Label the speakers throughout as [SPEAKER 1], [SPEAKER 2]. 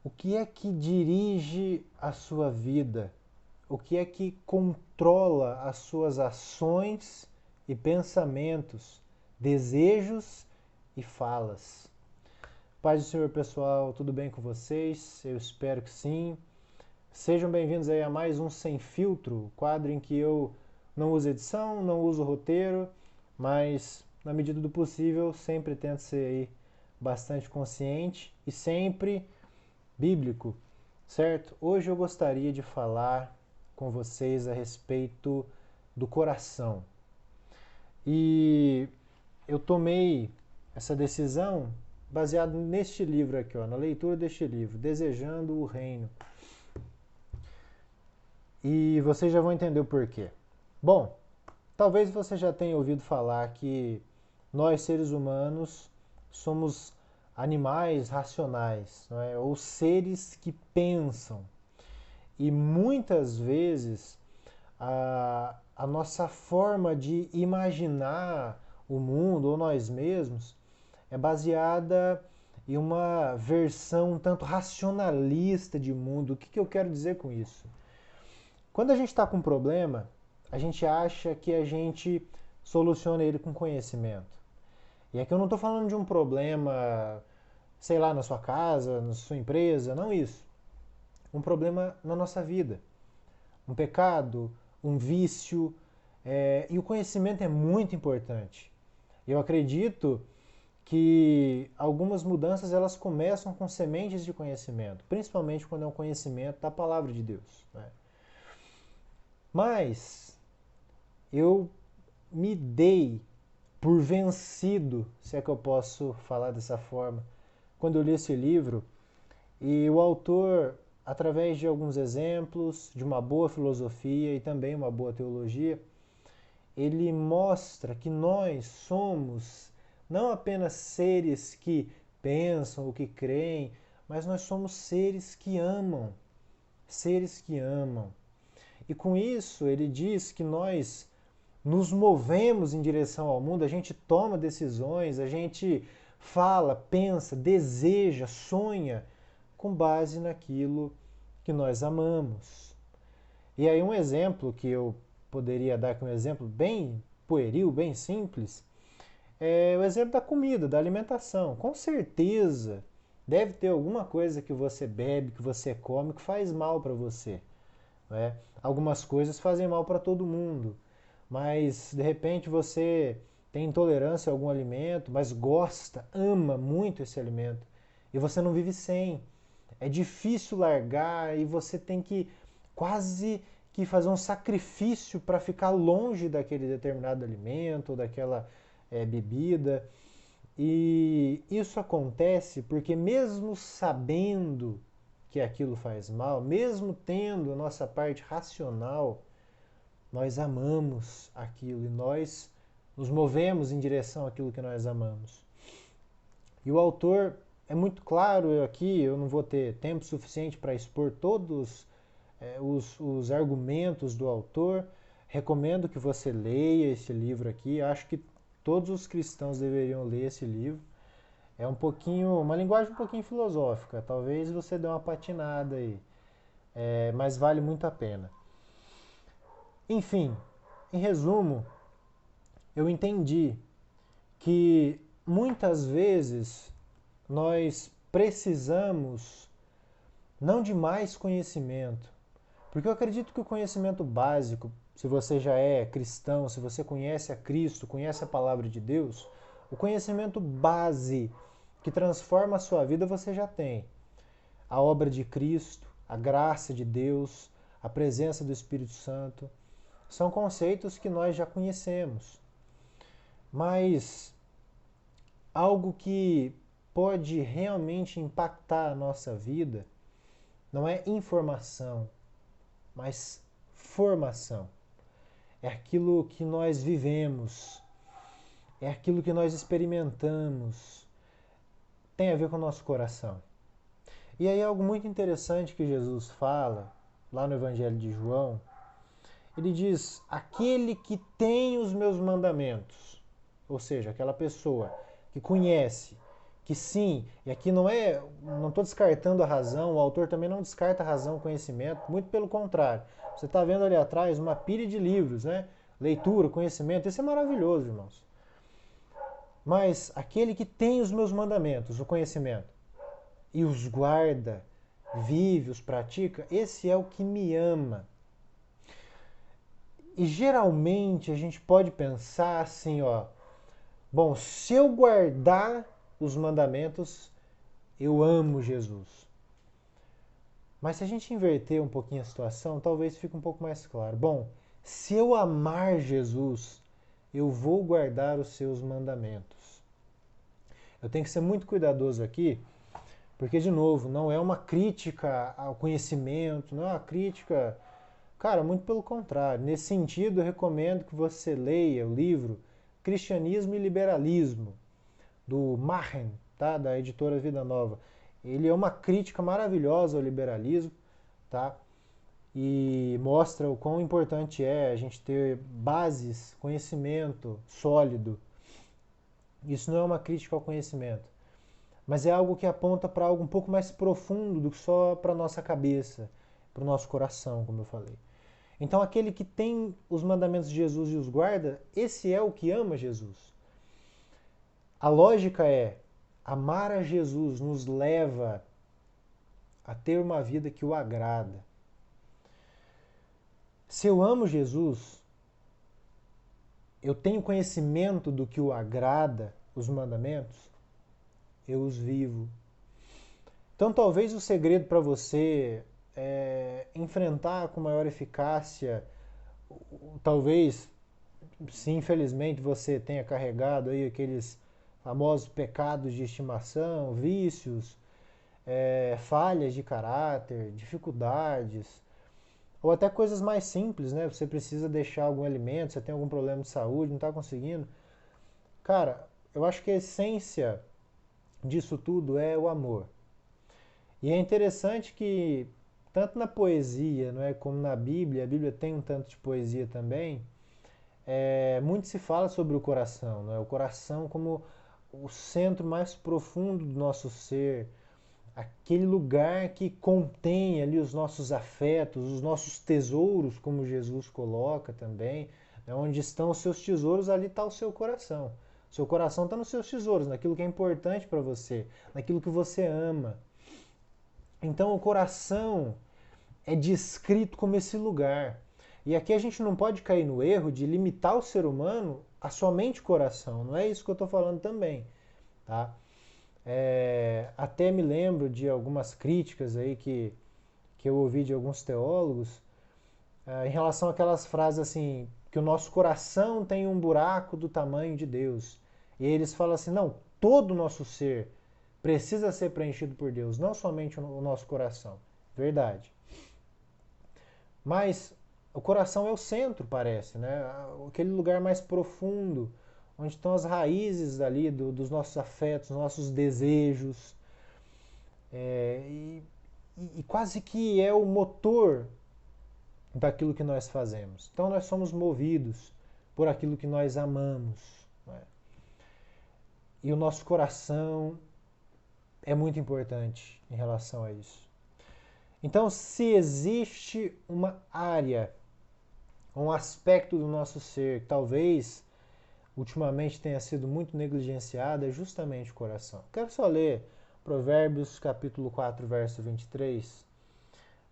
[SPEAKER 1] O que é que dirige a sua vida? O que é que controla as suas ações e pensamentos, desejos e falas? Paz do Senhor, pessoal, tudo bem com vocês? Eu espero que sim. Sejam bem-vindos aí a mais um Sem Filtro, quadro em que eu não uso edição, não uso roteiro, mas na medida do possível sempre tento ser aí bastante consciente e sempre bíblico, certo? Hoje eu gostaria de falar com vocês a respeito do coração. E eu tomei essa decisão baseado neste livro aqui, ó, na leitura deste livro, Desejando o Reino. E vocês já vão entender o porquê. Bom, talvez você já tenha ouvido falar que nós, seres humanos, somos animais racionais, não é? Ou seres que pensam. E muitas vezes a nossa forma de imaginar o mundo ou nós mesmos é baseada em uma versão um tanto racionalista de mundo. O que eu quero dizer com isso? Quando a gente está com um problema, a gente acha que a gente soluciona ele com conhecimento. E aqui eu não estou falando de um problema, sei lá, na sua casa, na sua empresa, não isso. Um problema na nossa vida. Um pecado, um vício. E o conhecimento é muito importante. Eu acredito que algumas mudanças elas começam com sementes de conhecimento, principalmente quando é um conhecimento da palavra de Deus, né? Mas eu me dei por vencido, se é que eu posso falar dessa forma, quando eu li esse livro, e o autor, através de alguns exemplos, de uma boa filosofia e também uma boa teologia, ele mostra que nós somos não apenas seres que pensam ou que creem, mas nós somos seres que amam. Seres que amam. E com isso, ele diz que nós nos movemos em direção ao mundo, a gente toma decisões, a gente fala, pensa, deseja, sonha com base naquilo que nós amamos. E aí um exemplo que eu poderia dar aqui, um exemplo bem pueril, bem simples, é o exemplo da comida, da alimentação. Com certeza deve ter alguma coisa que você bebe, que você come, que faz mal para você. Né? Algumas coisas fazem mal para todo mundo, mas de repente você tem intolerância a algum alimento, mas gosta, ama muito esse alimento e você não vive sem. É difícil largar e você tem que quase que fazer um sacrifício para ficar longe daquele determinado alimento ou daquela bebida. E isso acontece porque, mesmo sabendo que aquilo faz mal, mesmo tendo a nossa parte racional, nós amamos aquilo e nós nos movemos em direção àquilo que nós amamos. E o autor é muito claro aqui, eu não vou ter tempo suficiente para expor todos os argumentos do autor. Recomendo que você leia esse livro aqui. Acho que todos os cristãos deveriam ler esse livro. É um pouquinho, uma linguagem um pouquinho filosófica. Talvez você dê uma patinada aí, mas vale muito a pena. Enfim, em resumo, eu entendi que muitas vezes nós precisamos não de mais conhecimento, porque eu acredito que o conhecimento básico, se você já é cristão, se você conhece a Cristo, conhece a palavra de Deus, o conhecimento base que transforma a sua vida você já tem. A obra de Cristo, a graça de Deus, a presença do Espírito Santo, são conceitos que nós já conhecemos. Mas algo que pode realmente impactar a nossa vida não é informação, mas formação. É aquilo que nós vivemos, é aquilo que nós experimentamos, tem a ver com o nosso coração. E aí algo muito interessante que Jesus fala, lá no Evangelho de João, ele diz: aquele que tem os meus mandamentos, ou seja, aquela pessoa que conhece, que sim, e aqui não estou descartando a razão, o autor também não descarta a razão, o conhecimento, muito pelo contrário. Você está vendo ali atrás uma pilha de livros, né? Leitura, conhecimento, isso é maravilhoso, irmãos. Mas aquele que tem os meus mandamentos, o conhecimento, e os guarda, vive, os pratica, esse é o que me ama. E geralmente a gente pode pensar assim, ó, bom, se eu guardar os mandamentos, eu amo Jesus. Mas se a gente inverter um pouquinho a situação, talvez fique um pouco mais claro. Bom, se eu amar Jesus, eu vou guardar os seus mandamentos. Eu tenho que ser muito cuidadoso aqui, porque, de novo, não é uma crítica ao conhecimento, não é uma crítica. Cara, muito pelo contrário. Nesse sentido, eu recomendo que você leia o livro Cristianismo e Liberalismo, do Machen, tá? Da editora Vida Nova. Ele é uma crítica maravilhosa ao liberalismo, tá? E mostra o quão importante é a gente ter bases, conhecimento sólido. Isso não é uma crítica ao conhecimento, mas é algo que aponta para algo um pouco mais profundo do que só para a nossa cabeça, para o nosso coração, como eu falei. Então, aquele que tem os mandamentos de Jesus e os guarda, esse é o que ama Jesus. A lógica é: amar a Jesus nos leva a ter uma vida que o agrada. Se eu amo Jesus, eu tenho conhecimento do que o agrada, os mandamentos, eu os vivo. Então, talvez o segredo para você enfrentar com maior eficácia, talvez, se infelizmente você tenha carregado aí aqueles famosos pecados de estimação, vícios, falhas de caráter, dificuldades, ou até coisas mais simples, né? Você precisa deixar algum alimento, você tem algum problema de saúde, não está conseguindo. Cara, eu acho que a essência disso tudo é o amor. E é interessante que, tanto na poesia, não é, como na Bíblia, a Bíblia tem um tanto de poesia também, muito se fala sobre o coração, não é? O coração como o centro mais profundo do nosso ser, aquele lugar que contém ali os nossos afetos, os nossos tesouros, como Jesus coloca também, né? Onde estão os seus tesouros, ali está o seu coração. O seu coração está nos seus tesouros, naquilo que é importante para você, naquilo que você ama. Então o coração é descrito como esse lugar. E aqui a gente não pode cair no erro de limitar o ser humano a somente coração. Não é isso que eu estou falando também. Tá? Até me lembro de algumas críticas aí que eu ouvi de alguns teólogos em relação àquelas frases assim, que o nosso coração tem um buraco do tamanho de Deus. E eles falam assim, não, todo o nosso ser precisa ser preenchido por Deus, não somente o nosso coração. Verdade. Mas o coração é o centro, parece, né? Aquele lugar mais profundo, onde estão as raízes ali dos nossos afetos, nossos desejos. E quase que é o motor daquilo que nós fazemos. Então nós somos movidos por aquilo que nós amamos. Né? E o nosso coração é muito importante em relação a isso. Então, se existe uma área, um aspecto do nosso ser que talvez ultimamente tenha sido muito negligenciado, é justamente o coração. Quero só ler Provérbios capítulo 4, verso 23.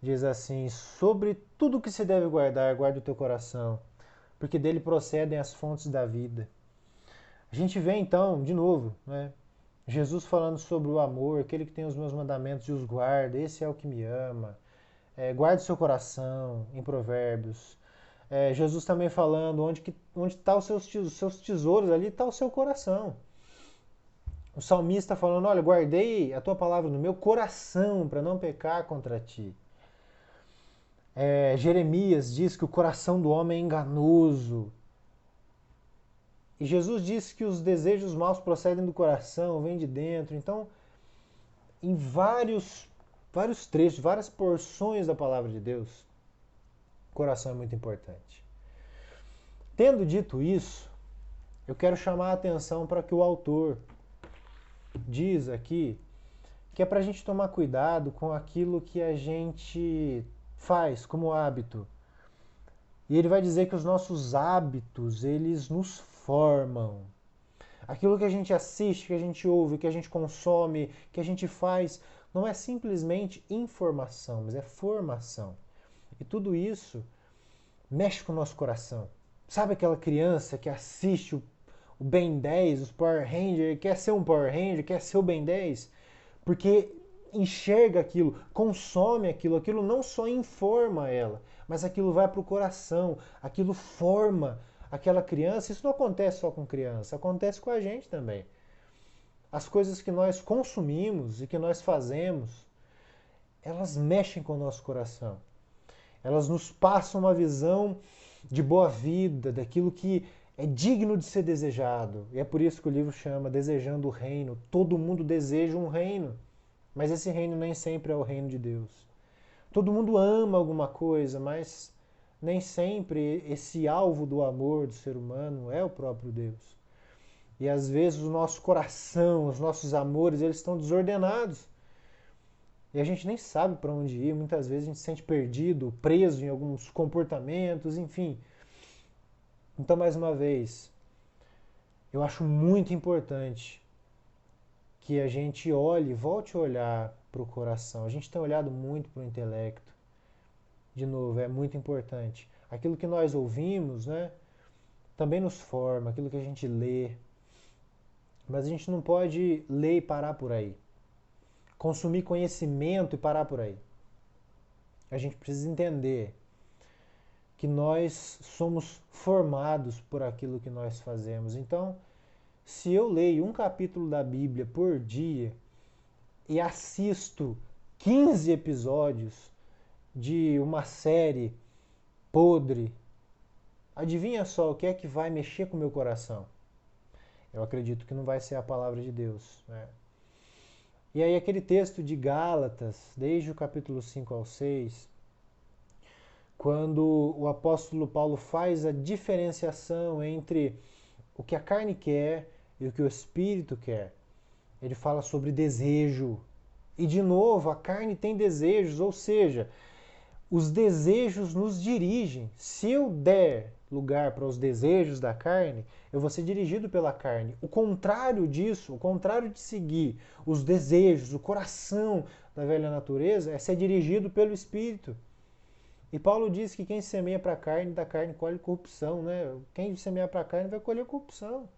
[SPEAKER 1] Diz assim: sobre tudo que se deve guardar, guarda o teu coração, porque dele procedem as fontes da vida. A gente vê então, de novo, né, Jesus falando sobre o amor, aquele que tem os meus mandamentos e os guarda, esse é o que me ama. Guarde seu coração, em Provérbios. Jesus também falando, onde está os seus tesouros, ali está o seu coração. O salmista falando, olha, guardei a tua palavra no meu coração para não pecar contra ti. Jeremias diz que o coração do homem é enganoso. E Jesus disse que os desejos maus procedem do coração, vêm de dentro. Então, em vários trechos, várias porções da palavra de Deus, o coração é muito importante. Tendo dito isso, eu quero chamar a atenção para que o autor diz aqui que é para a gente tomar cuidado com aquilo que a gente faz como hábito. E ele vai dizer que os nossos hábitos, eles nos formam. Aquilo que a gente assiste, que a gente ouve, que a gente consome, que a gente faz, não é simplesmente informação, mas é formação. E tudo isso mexe com o nosso coração. Sabe aquela criança que assiste o Ben 10, os Power Rangers, quer ser um Power Ranger, quer ser o Ben 10? Porque enxerga aquilo, consome aquilo, aquilo não só informa ela, mas aquilo vai para o coração, aquilo forma aquela criança. Isso não acontece só com criança, acontece com a gente também. As coisas que nós consumimos e que nós fazemos, elas mexem com o nosso coração. Elas nos passam uma visão de boa vida, daquilo que é digno de ser desejado. E é por isso que o livro chama Desejando o Reino. Todo mundo deseja um reino, mas esse reino nem sempre é o reino de Deus. Todo mundo ama alguma coisa, mas nem sempre esse alvo do amor do ser humano é o próprio Deus. E às vezes o nosso coração, os nossos amores, eles estão desordenados. E a gente nem sabe para onde ir, muitas vezes a gente se sente perdido, preso em alguns comportamentos, enfim. Então, mais uma vez, eu acho muito importante que a gente olhe, volte a olhar para o coração. A gente tem olhado muito para o intelecto. De novo, é muito importante. Aquilo que nós ouvimos, né, também nos forma, aquilo que a gente lê. Mas a gente não pode ler e parar por aí. Consumir conhecimento e parar por aí. A gente precisa entender que nós somos formados por aquilo que nós fazemos. Então, se eu leio um capítulo da Bíblia por dia e assisto 15 episódios de uma série podre, adivinha só o que é que vai mexer com o meu coração? Eu acredito que não vai ser a palavra de Deus, né? E aí aquele texto de Gálatas, desde o capítulo 5 ao 6, quando o apóstolo Paulo faz a diferenciação entre o que a carne quer e o que o espírito quer. Ele fala sobre desejo. E de novo, a carne tem desejos, ou seja, os desejos nos dirigem. Se eu der lugar para os desejos da carne, eu vou ser dirigido pela carne. O contrário disso, o contrário de seguir os desejos, o coração da velha natureza, é ser dirigido pelo espírito. E Paulo diz que quem semeia para a carne, da carne colhe corrupção, né? Quem semeia para a carne vai colher corrupção.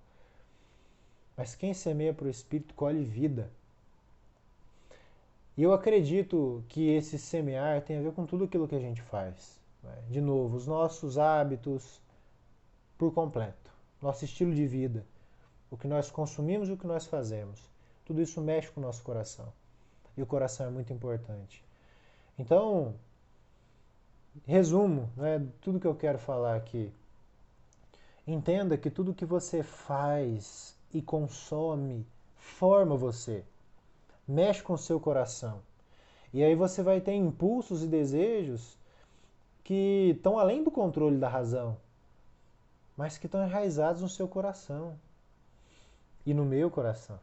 [SPEAKER 1] Mas quem semeia para o espírito colhe vida. E eu acredito que esse semear tem a ver com tudo aquilo que a gente faz, né? De novo, os nossos hábitos por completo, nosso estilo de vida, o que nós consumimos e o que nós fazemos. Tudo isso mexe com o nosso coração. E o coração é muito importante. Então, resumo, né, tudo que eu quero falar aqui. Entenda que tudo que você faz e consome forma você, mexe com o seu coração. E aí você vai ter impulsos e desejos que estão além do controle da razão, mas que estão enraizados no seu coração e no meu coração.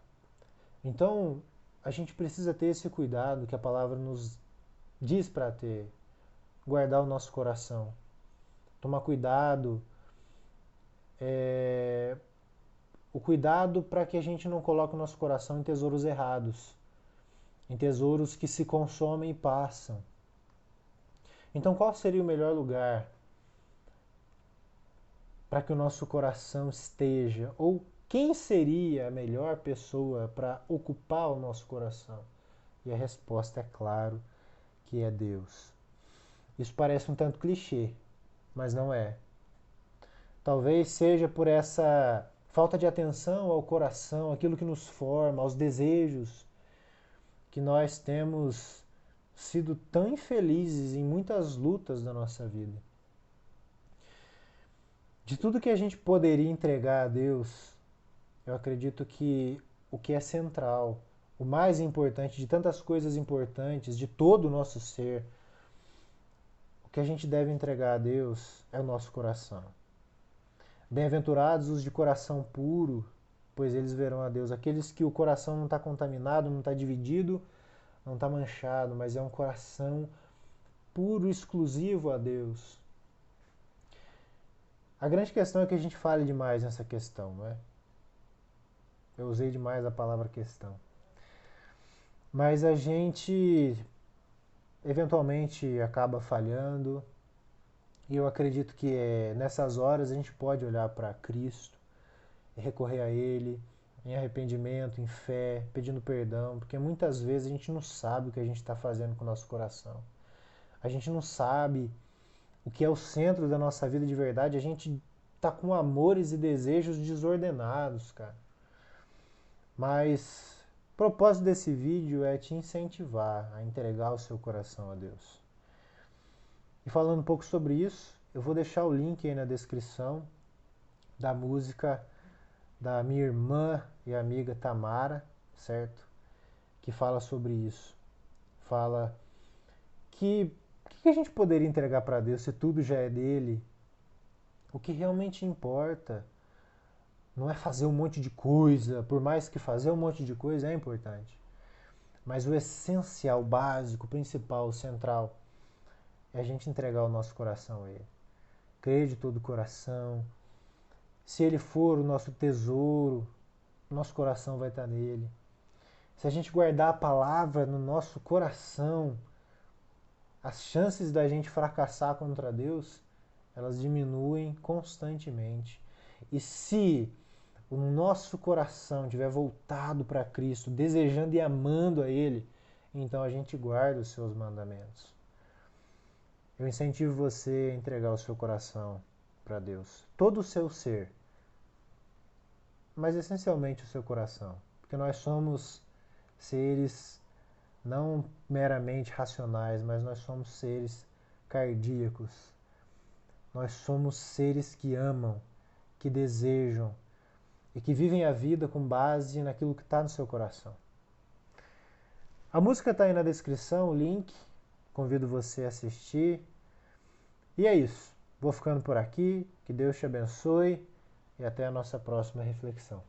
[SPEAKER 1] Então, a gente precisa ter esse cuidado que a palavra nos diz para ter, guardar o nosso coração, tomar cuidado, o cuidado para que a gente não coloque o nosso coração em tesouros errados, em tesouros que se consomem e passam. Então, qual seria o melhor lugar para que o nosso coração esteja? Ou quem seria a melhor pessoa para ocupar o nosso coração? E a resposta é claro que é Deus. Isso parece um tanto clichê, mas não é. Talvez seja por essa falta de atenção ao coração, aquilo que nos forma, aos desejos, que nós temos sido tão infelizes em muitas lutas da nossa vida. De tudo que a gente poderia entregar a Deus, eu acredito que o que é central, o mais importante de tantas coisas importantes, de todo o nosso ser, o que a gente deve entregar a Deus é o nosso coração. Bem-aventurados os de coração puro, pois eles verão a Deus. Aqueles que o coração não está contaminado, não está dividido, não está manchado, mas é um coração puro, exclusivo a Deus. A grande questão é que a gente fale demais nessa questão, não é? Eu usei demais a palavra questão. Mas a gente eventualmente acaba falhando, e eu acredito que nessas horas a gente pode olhar para Cristo e recorrer a Ele em arrependimento, em fé, pedindo perdão, porque muitas vezes a gente não sabe o que a gente está fazendo com o nosso coração. A gente não sabe o que é o centro da nossa vida de verdade. A gente tá com amores e desejos desordenados, cara. Mas o propósito desse vídeo é te incentivar a entregar o seu coração a Deus. E falando um pouco sobre isso, eu vou deixar o link aí na descrição da música da minha irmã e amiga Tamara, certo? Que fala sobre isso. Fala que o que a gente poderia entregar para Deus se tudo já é dele? O que realmente importa não é fazer um monte de coisa, por mais que fazer um monte de coisa é importante. Mas o essencial, básico, principal, central, é a gente entregar o nosso coração a Ele. Crer de todo o coração. Se Ele for o nosso tesouro, nosso coração vai estar nele. Se a gente guardar a palavra no nosso coração, as chances da gente fracassar contra Deus, elas diminuem constantemente. E se o nosso coração estiver voltado para Cristo, desejando e amando a Ele, então a gente guarda os seus mandamentos. Eu incentivo você a entregar o seu coração para Deus, todo o seu ser, mas essencialmente o seu coração, porque nós somos seres não meramente racionais, mas nós somos seres cardíacos. Nós somos seres que amam, que desejam e que vivem a vida com base naquilo que está no seu coração. A música está aí na descrição, o link. Convido você a assistir. E é isso. Vou ficando por aqui. Que Deus te abençoe e até a nossa próxima reflexão.